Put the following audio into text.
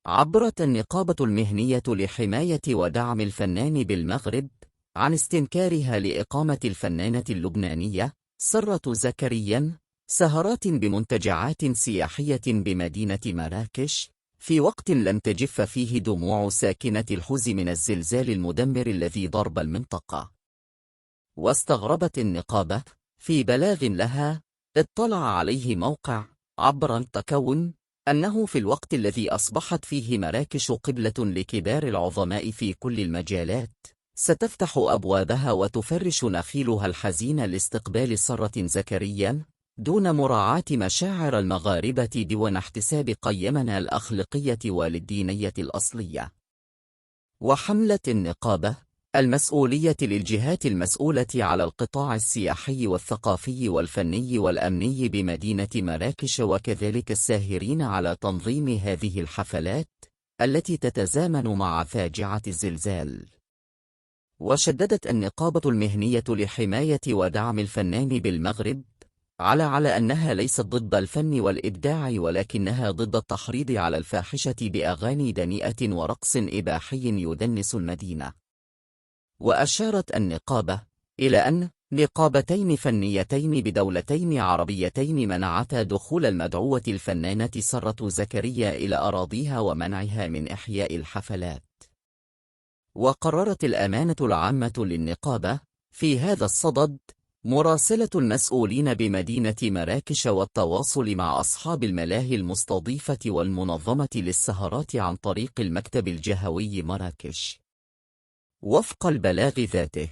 عبرت النقابة المهنية لحماية ودعم الفنان بالمغرب عن استنكارها لإقامة الفنانة اللبنانية سرة زكريا سهرات بمنتجعات سياحية بمدينة مراكش في وقت لم تجف فيه دموع ساكنة الحوز من الزلزال المدمر الذي ضرب المنطقة. واستغربت النقابة في بلاغ لها اطلع عليه موقع عبر التكون أنه في الوقت الذي أصبحت فيه مراكش قبلة لكبار العظماء في كل المجالات ستفتح أبوابها وتفرش نخيلها الحزين لاستقبال سرة زكريا دون مراعاة مشاعر المغاربة دون احتساب قيمنا الأخلاقية والدينية الأصلية. وحملة النقابة المسؤولية للجهات المسؤولة على القطاع السياحي والثقافي والفني والأمني بمدينة مراكش وكذلك الساهرين على تنظيم هذه الحفلات التي تتزامن مع فاجعة الزلزال. وشددت النقابة المهنية لحماية ودعم الفنان بالمغرب على أنها ليست ضد الفن والإبداع ولكنها ضد التحريض على الفاحشة بأغاني دنيئة ورقص إباحي يدنس المدينة. وأشارت النقابة إلى أن نقابتين فنيتين بدولتين عربيتين منعتا دخول المدعوة الفنانة سرة زكريا إلى أراضيها ومنعها من إحياء الحفلات. وقررت الأمانة العامة للنقابة في هذا الصدد مراسلة المسؤولين بمدينة مراكش والتواصل مع أصحاب الملاهي المستضيفة والمنظمة للسهرات عن طريق المكتب الجهوي مراكش. وفق البلاغ ذاته